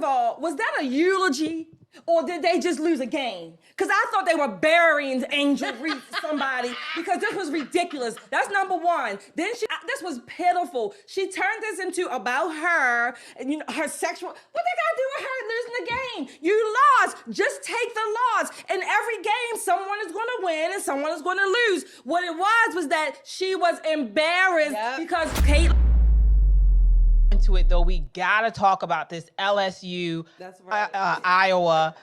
of all, was that a eulogy? Or did they just lose a game? Because I thought they were burying Angel Reese, somebody, because this was ridiculous. That's number one. Then this was pitiful. She turned this into about her and her sexual. What they got to do with her losing the game? You lost. Just take the loss. In every game, someone is going to win and someone is going to lose. What it was that she was embarrassed because Kate. To it though, we gotta talk about this LSU Iowa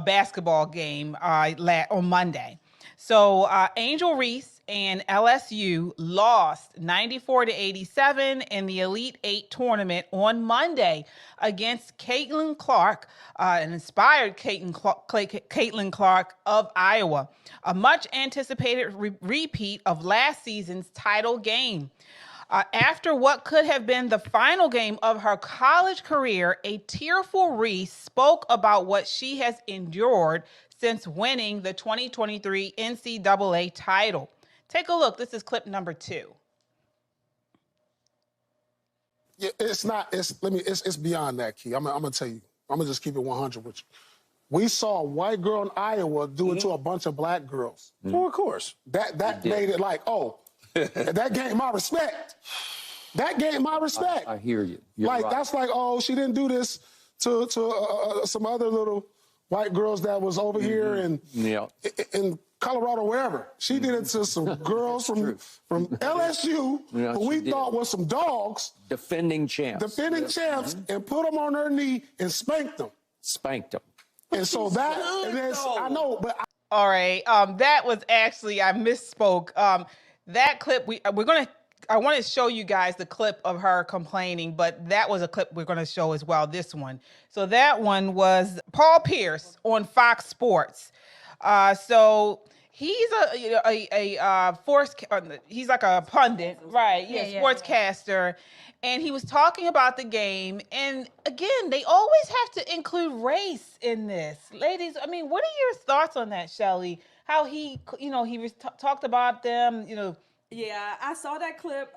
basketball game on Monday. So Angel Reese and LSU lost 94-87 in the Elite Eight tournament on Monday against Caitlin Clark, an inspired Caitlin Clark of Iowa, a much anticipated repeat of last season's title game. After what could have been the final game of her college career, a tearful Reese spoke about what she has endured since winning the 2023 NCAA title. Take a look. This is clip number 2. Yeah, it's beyond that, Key. I'm gonna tell you. I'm gonna just keep it 100 with you. We saw a white girl in Iowa do it to a bunch of black girls. Well, of course. That made it like, oh. That gained my respect. That gained my respect. I hear you. That's like, oh, she didn't do this to some other little white girls that was over here in Colorado, wherever. She did it to some girls from LSU who we thought was some dogs. Defending champs. And put them on their knee and spanked them. And so I know, but. All right. That was actually, I misspoke. That clip, I want to show you guys the clip of her complaining, but that was a clip we're going to show as well, this one. So that one was Paul Pierce on Fox Sports. So he's he's like a pundit, right? Yeah, sportscaster. And he was talking about the game. And again, they always have to include race in this. Ladies, I mean, what are your thoughts on that, Shelly? How he was talked about them, Yeah, I saw that clip,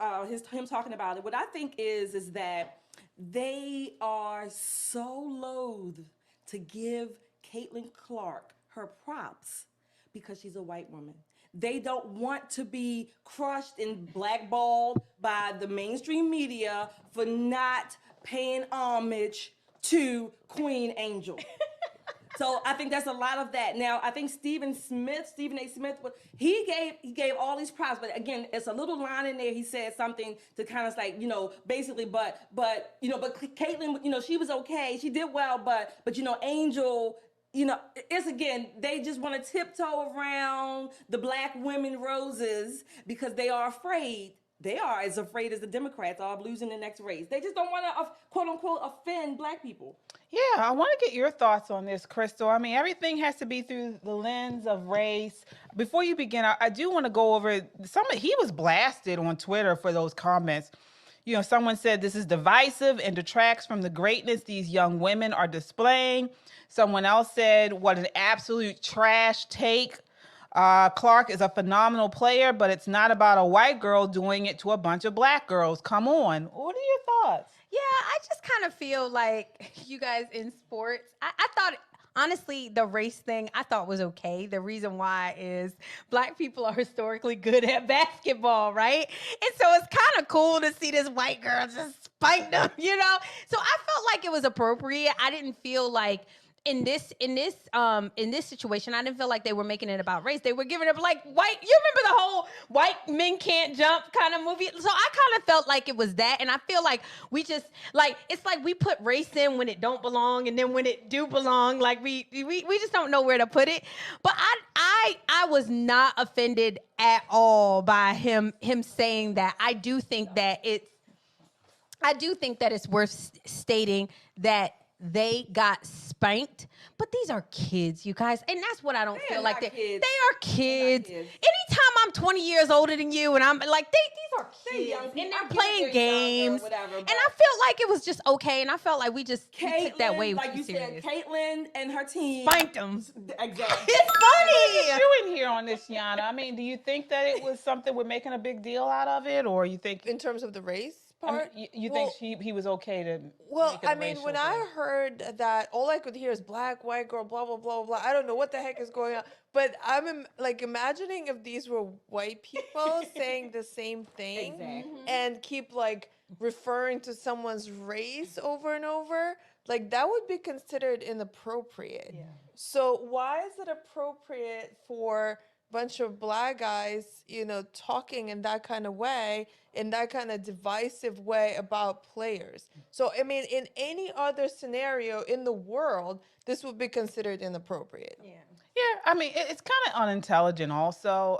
him talking about it. What I think is that they are so loath to give Caitlin Clark her props because she's a white woman. They don't want to be crushed and blackballed by the mainstream media for not paying homage to Queen Angel. So I think there's a lot of that. Now, I think Stephen A. Smith, he gave all these props, but again, it's a little line in there. He said something to kind of like, basically, but Caitlin, she was okay. She did well, but Angel, it's again, they just want to tiptoe around the black women roses because they are afraid. They are as afraid as the Democrats are of losing the next race. They just don't want to, quote unquote, offend black people. Yeah, I want to get your thoughts on this, Crystal. I mean, everything has to be through the lens of race. Before you begin, I do want to go over he was blasted on Twitter for those comments. Someone said this is divisive and detracts from the greatness these young women are displaying. Someone else said, what an absolute trash take. Clark is a phenomenal player, but it's not about a white girl doing it to a bunch of black girls. Come on. What are your thoughts? Yeah, I just kind of feel like you guys in sports, I thought, honestly, the race thing I thought was okay. The reason why is black people are historically good at basketball, right? And so it's kind of cool to see this white girl just spike them, So I felt like it was appropriate. I didn't feel like in this situation, I didn't feel like they were making it about race. They were giving it like white. You remember the whole white men can't jump kind of movie? So I kind of felt like it was that, and I feel like we just it's like we put race in when it don't belong, and then when it do belong, like we just don't know where to put it. But I was not offended at all by him saying that. I do think that it's worth stating that they got spanked, but these are kids, you guys, and that's what I don't feel like. They are kids. Anytime I'm 20 years older than you, and I'm like, these are kids, and they're playing games, and I felt like it was just okay, and I felt like we took that way like you serious. said, Caitlin and her team spanked them. Exactly. It's funny. You in here on this, Yana? I mean, do you think that it was something we're making a big deal out of it, or you think in terms of the race? part. You think he was okay to Well, make it a I mean, racial when thing? I heard that, all I could hear is black, white girl, blah, blah, blah, blah. I don't know what the heck is going on. But I'm like imagining if these were white people saying the same thing and keep like referring to someone's race over and over, like that would be considered inappropriate. Yeah. So why is it appropriate for a bunch of black guys, talking in that kind of way, in that kind of divisive way about players? So, I mean, in any other scenario in the world, this would be considered inappropriate. Yeah. Yeah, I mean, it's kind of unintelligent also.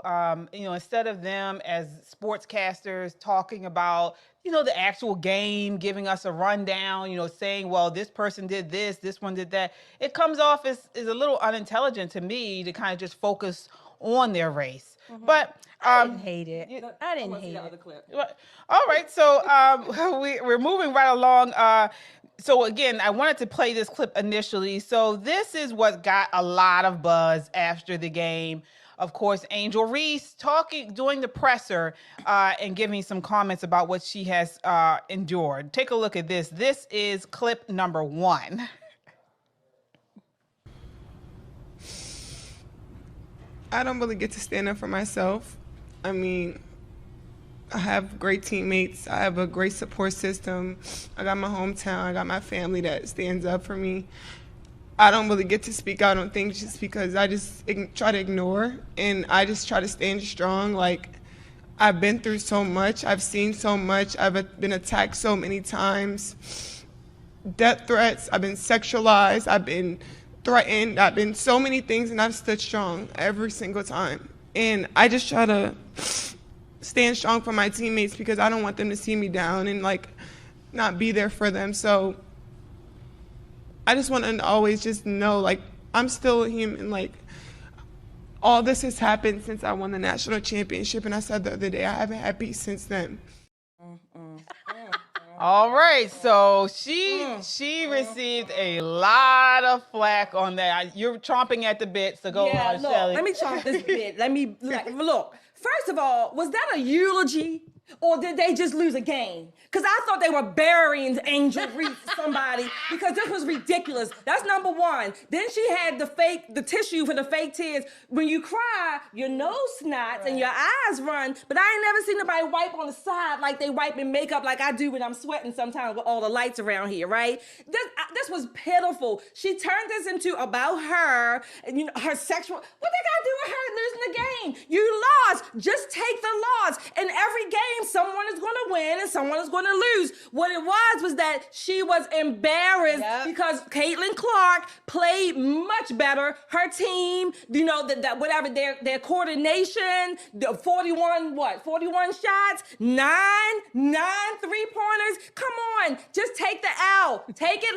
Instead of them as sportscasters talking about, the actual game, giving us a rundown, saying, well, this person did this one did that, it comes off as a little unintelligent to me to kind of just focus on their race. But I didn't hate it. I didn't hate it. Other clip. All right, so we're moving right along. So again, I wanted to play this clip initially. So this is what got a lot of buzz after the game. Of course, Angel Reese doing the presser and giving some comments about what she has endured. Take a look at this. This is clip number 1. I don't really get to stand up for myself. I mean, I have great teammates. I have a great support system. I got my hometown. I got my family that stands up for me. I don't really get to speak out on things just because I just try to ignore, and I just try to stand strong. Like, I've been through so much. I've seen so much. I've been attacked so many times. Death threats. I've been sexualized. I've been threatened. I've been so many things, and I've stood strong every single time. And I just try to stand strong for my teammates because I don't want them to see me down and like not be there for them. So I just want them to always just know, like, I'm still a human. Like, all this has happened since I won the national championship, and I said the other day I haven't had peace since then. All right, so she received a lot of flack on that. You're chomping at the bit, so go on, Shelly. Let me chomp this bit. Look. First of all, was that a eulogy? Or did they just lose a game? Because I thought they were burying Angel Reese somebody because this was ridiculous. That's number one. Then she had the tissue for the fake tears. When you cry, your nose snots and your eyes run, but I ain't never seen nobody wipe on the side like they wiping makeup like I do when I'm sweating sometimes with all the lights around here, right? This was pitiful. She turned this into about her and her sexual. What they got to do with her losing the game? You lost. Just take the loss. In every game, someone is going to win and someone is going to lose. What it was that she was embarrassed because Caitlin Clark played much better. Her team, whatever their coordination, the 41 shots, nine 3-pointers. Come on, just take the L. Take it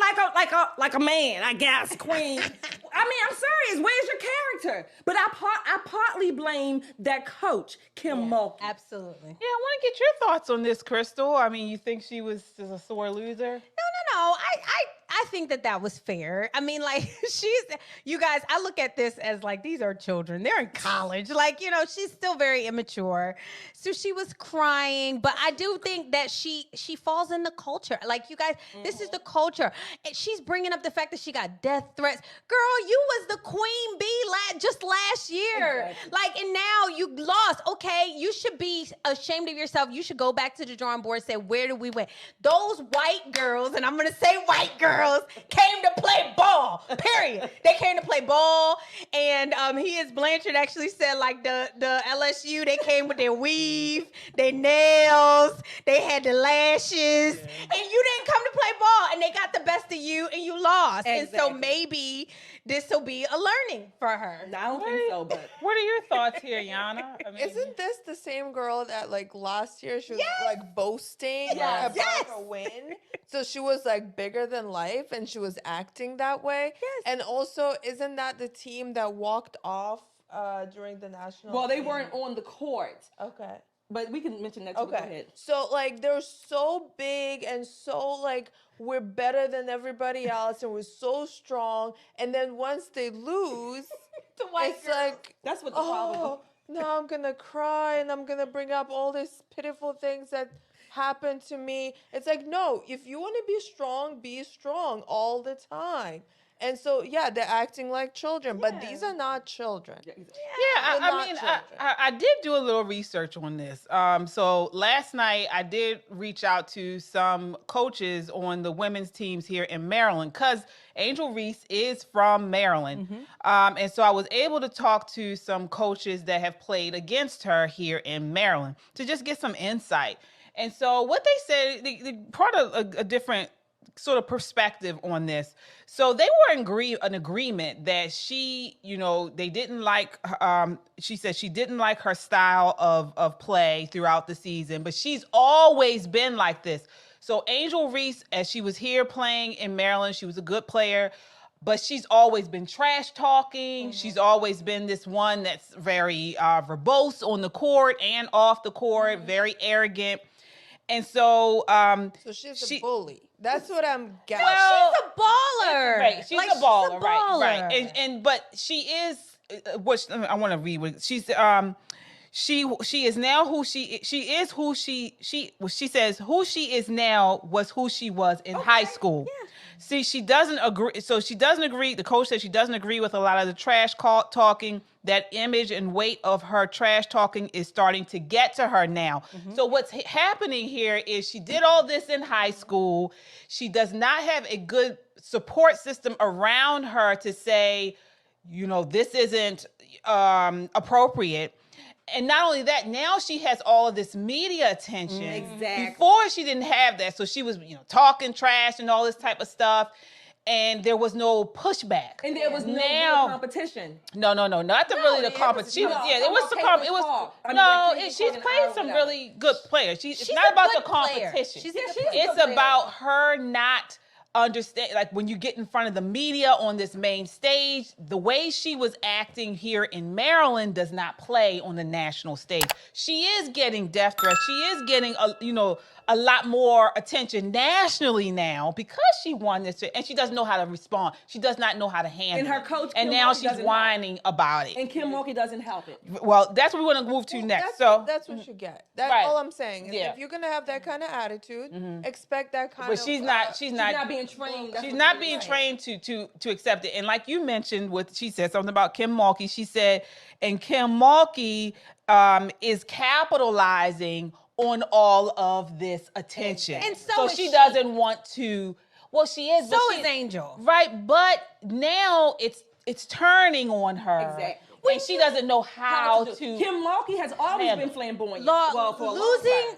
like a man, I guess, queen. I mean, I'm serious. Where's your character? But I partly blame that coach, Kim Mulkey. Absolutely. Yeah, I want to get your thoughts on this, Crystal. I mean, you think she was just a sore loser? No. I think that was fair. I mean, like, you guys, I look at this as like, these are children. They're in college. Like, she's still very immature. So she was crying, but I do think that she falls in the culture. Like, you guys, this is the culture. And she's bringing up the fact that she got death threats. Girl, you was the queen bee just last year. Exactly. Like, and now you lost. Okay, you should be ashamed of yourself. You should go back to the drawing board and say, where did we win? Those white girls, and I'm going to say white girls, came to play ball, period. They came to play ball, and Blanchard actually said, like, the LSU, they came with their weave, their nails, they had the lashes, and you didn't come to play ball, and they got the best of you, and you lost. Exactly. And so maybe this will be a learning for her. I don't think so, but... What are your thoughts here, Yana? I mean, isn't this the same girl that, like, last year she was, like, boasting about her win? So she was, like, bigger than life, and she was acting that way? Yes. And also, isn't that the team that walked off during the national Well, they team? weren't on the court. Okay. But we can mention that too. Okay. Go ahead. So, like, they're so big and so, like, we're better than everybody else and we're so strong. And then once they lose, it's like, that's what the problem is. Now I'm going to cry and I'm going to bring up all these pitiful things that happened to me. It's like, no, if you want to be strong all the time. And so, yeah, they're acting like children, but these are not children. Yeah, I did do a little research on this. So last night I did reach out to some coaches on the women's teams here in Maryland because Angel Reese is from Maryland. And so I was able to talk to some coaches that have played against her here in Maryland to just get some insight. And so what they said, they brought a different sort of perspective on this. So they were in an agreement that she, they didn't like, she said she didn't like her style of play throughout the season, but she's always been like this. So Angel Reese, as she was here playing in Maryland, she was a good player, but she's always been trash talking. She's always been this one that's very verbose on the court and off the court, very arrogant. And so, so she's a bully. That's what I'm getting. Well, she's a baller. Right, she's a baller, right. And but she is what I want to read. She's she is now who she is who she says who she is now was who she was in high school. Yeah. See, she doesn't agree. So she doesn't agree. The coach says she doesn't agree with a lot of the trash talking. That image and weight of her trash talking is starting to get to her now. So what's happening here is she did all this in high school. She does not have a good support system around her to say, this isn't appropriate. And not only that, now she has all of this media attention. Exactly. Before she didn't have that. So she was, talking trash and all this type of stuff. And there was no pushback. And there was no real competition. No, not really the competition. She's played some really good players. It's not about the competition. It's about her not understand, like when you get in front of the media on this main stage, the way she was acting here in Maryland does not play on the national stage. She is getting death threats. She is getting a lot more attention nationally now because she won this, and she doesn't know how to respond. She does not know how to handle and her coach, it. And now she's whining about it. And Kim Mulkey doesn't help it. Well, that's what we want to move to next. That's what you get. That's all I'm saying. Is if you're gonna have that kind of attitude, expect that kind of. But she's not being trained. She's not being trained to accept it. And like you mentioned, she said something about Kim Mulkey. She said, and Kim Mulkey is capitalizing on all of this attention. And so she doesn't want to. Well, she is. So is Angel. Right, but now it's turning on her. Exactly. And she doesn't know how to. Kim Mulkey has always been flamboyant.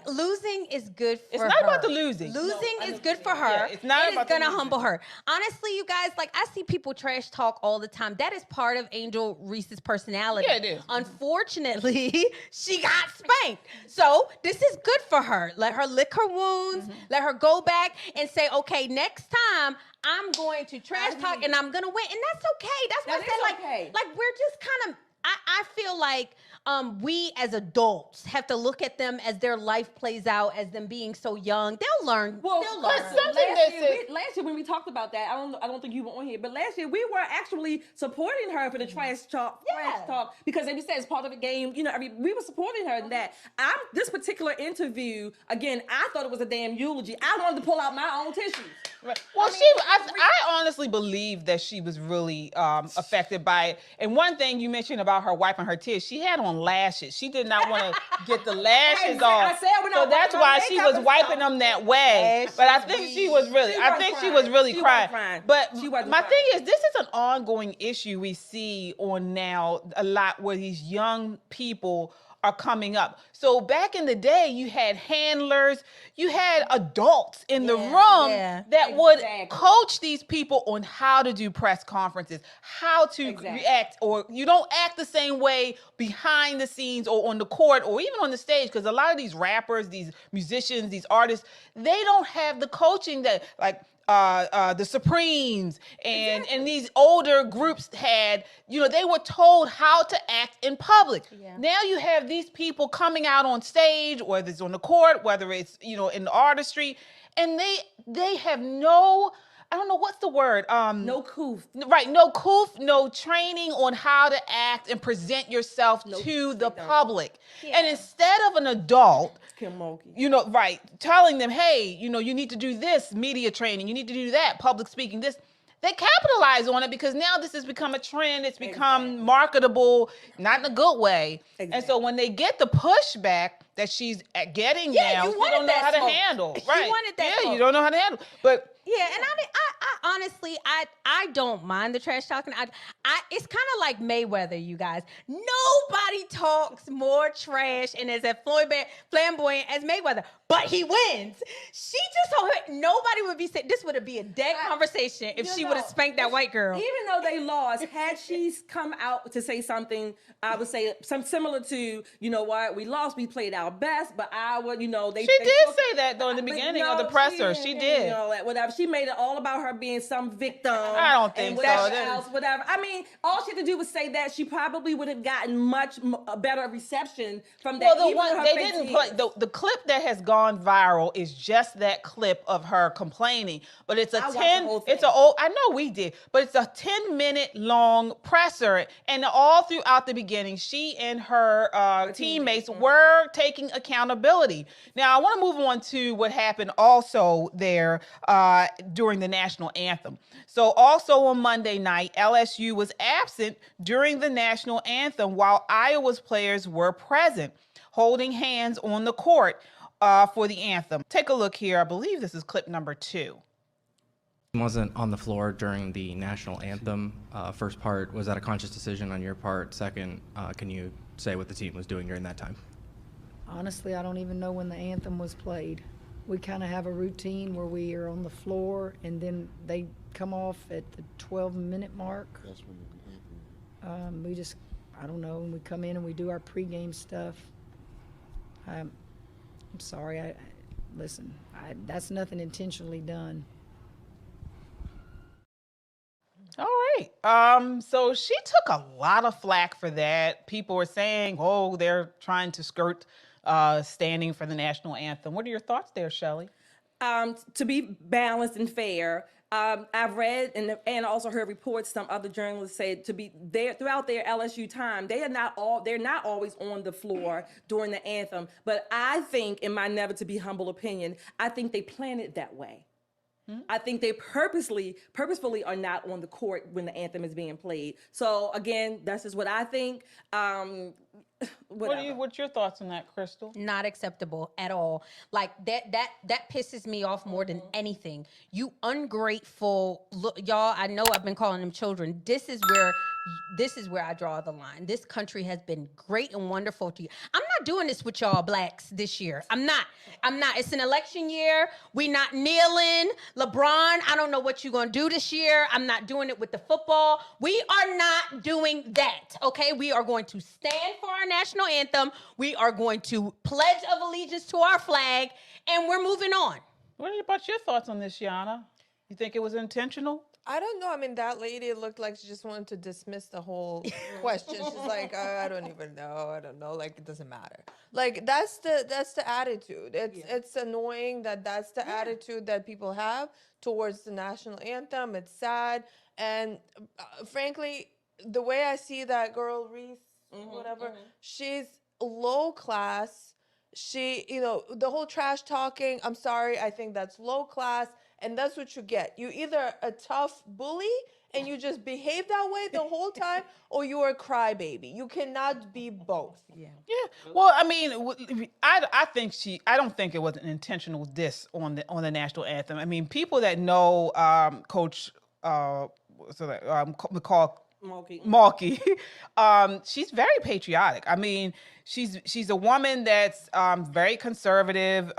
Losing is good for her. It's not about the losing. Losing is good for her. Yeah, it's not about going to humble her. Honestly, you guys, I see people trash talk all the time. That is part of Angel Reese's personality. Yeah, it is. Unfortunately, she got spanked. So this is good for her. Let her lick her wounds. Let her go back and say, okay, next time I'm going to trash talk and I'm going to win. And that's okay. That's what I said. Like we're just kind of, I feel like we as adults have to look at them as their life plays out, as them being so young. They'll learn. They'll learn. Last year when we talked about that, I don't think you were on here, but last year we were actually supporting her for the trash talk, because as we said, it's part of the game. We were supporting her in that. This particular interview, again, I thought it was a damn eulogy. I wanted to pull out my own tissues. Right. Well, I honestly believe that she was really affected by it. And one thing you mentioned about her wiping her tears, she had on lashes. She did not want to get the lashes off. So that's why she was wiping them that way. But I think she was really crying. But my thing is, this is an ongoing issue we see on now a lot where these young people are coming up. So back in the day, you had handlers, you had adults in the room that would coach these people on how to do press conferences, how to react, or you don't act the same way behind the scenes or on the court or even on the stage, because a lot of these rappers, these musicians, these artists, they don't have the coaching that the Supremes and these older groups had. They were told how to act in public. Now you have these people coming out on stage, whether it's on the court, whether it's in the artistry, and they have no I don't know what's the word. No coof. Right, no coof, no training on how to act and present yourself to the public. Yeah. And instead of an adult, Kim Mulkey, you know, right, telling them, hey, you know, you need to do this, media training, you need to do that, public speaking, this. They capitalize on it because now this has become a trend. It's become marketable, not in a good way. And so when they get the pushback that she's getting now, you don't know how to handle. Right? You wanted that. Yeah, you don't know how to handle. But yeah, and I honestly, I don't mind the trash talking. It's kind of like Mayweather, you guys. Nobody talks more trash and is as flamboyant as Mayweather, but he wins. She just told her nobody would be saying this would be a dead conversation if she would have spanked that white girl. Even though they lost, had she come out to say something, I would say something similar to, you know what, we lost, we played our best, but she did say that though in the beginning of the presser. She did. You know, whatever. She made it all about her being some victim. I don't think so. Whatever. I mean, all she had to do was say that. She probably would have gotten much better reception from that. Well, they didn't play the clip that has gone viral is just that clip of her complaining, but it's I know we did, but it's a 10-minute long presser, and all throughout the beginning, she and her teammates were taking accountability. Now, I want to move on to what happened also there during the national anthem. So also on Monday night, LSU was absent during the national anthem while Iowa's players were present, holding hands on the court for the anthem. Take a look here. I believe this is clip number 2. Wasn't on the floor during the national anthem. First part, was that a conscious decision on your part? Second, can you say what the team was doing during that time? Honestly, I don't even know when the anthem was played. We kind of have a routine where we are on the floor and then they come off at the 12-minute mark. That's when we just, I don't know, and we come in and we do our pregame stuff. I'm sorry, listen, that's nothing intentionally done. All right. So she took a lot of flack for that. People were saying, oh, they're trying to skirt standing for the national anthem. What are your thoughts there, Shelley? To be balanced and fair, I've read and also heard reports some other journalists say to be there throughout their LSU time, they're not always on the floor during the anthem. But I think, in my never to be humble opinion, I think they planned it that way. I think they purposefully are not on the court when the anthem is being played. So again, that's just what I think. What's your thoughts on that, Crystal? Not acceptable at all. Like that pisses me off more than anything. You ungrateful y'all. I know I've been calling them children. This is where I draw the line. This country has been great and wonderful to you. I'm not doing this with y'all blacks this year. I'm not. It's an election year. We not kneeling. LeBron, I don't know what you're going to do this year. I'm not doing it with the football. We are not doing that, okay? We are going to stand for our national anthem. We are going to pledge of allegiance to our flag, and we're moving on. What about your thoughts on this, Yana? You think it was intentional? I don't know. I mean, that lady looked like she just wanted to dismiss the whole question. She's like, I don't even know. I don't know. Like, it doesn't matter. Like, that's the attitude. It's annoying that's the attitude that people have towards the national anthem. It's sad. And frankly, the way I see that girl, Reese, whatever, she's low class. She, the whole trash talking, I'm sorry, I think that's low class. And that's what you get. You either a tough bully and you just behave that way the whole time, or you are a crybaby. You cannot be both. Yeah. Well, I mean, I don't think it was an intentional diss on the national anthem. I mean, people that know Coach Mulkey, she's very patriotic. I mean, she's a woman that's very conservative.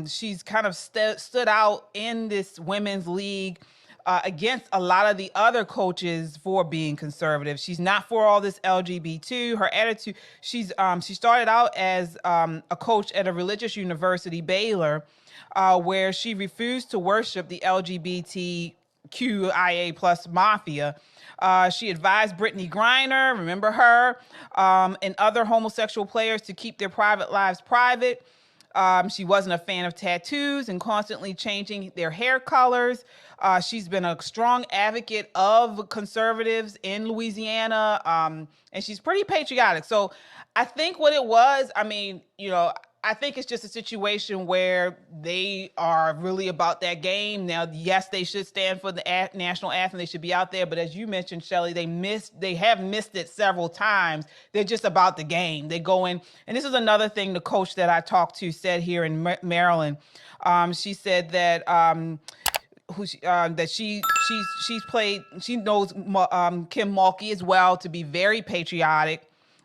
She's kind of stood out in this women's league against a lot of the other coaches for being conservative. She's not for all this LGBT. Her attitude. She started out as a coach at a religious university, Baylor, where she refused to worship the LGBTQIA plus mafia. She advised Brittany Griner, remember her, and other homosexual players to keep their private lives private. She wasn't a fan of tattoos and constantly changing their hair colors. She's been a strong advocate of conservatives in Louisiana, and she's pretty patriotic. So I think what it was, I mean, I think it's just a situation where they are really about that game. Now, yes, they should stand for the national anthem. They should be out there. But as you mentioned, Shelley, they have missed it several times. They're just about the game. They go in, and this is another thing the coach that I talked to said here in Maryland. She said that she's played. She knows Kim Mulkey as well to be very patriotic.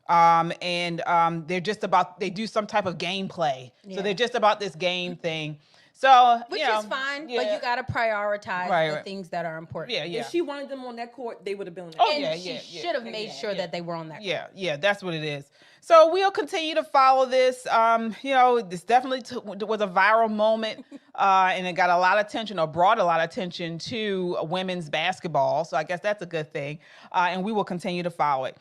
They're just about, they do some type of gameplay. Yeah. So they're just about this game thing. So, which is fine, but you got to prioritize the things that are important. Yeah, yeah. If she wanted them on that court, they would have been on that court. court. And she should have made sure that they were on that court. Yeah, yeah, that's what it is. So we'll continue to follow this. This definitely was a viral moment, and it got a lot of attention, or brought a lot of attention to women's basketball. So I guess that's a good thing. And we will continue to follow it.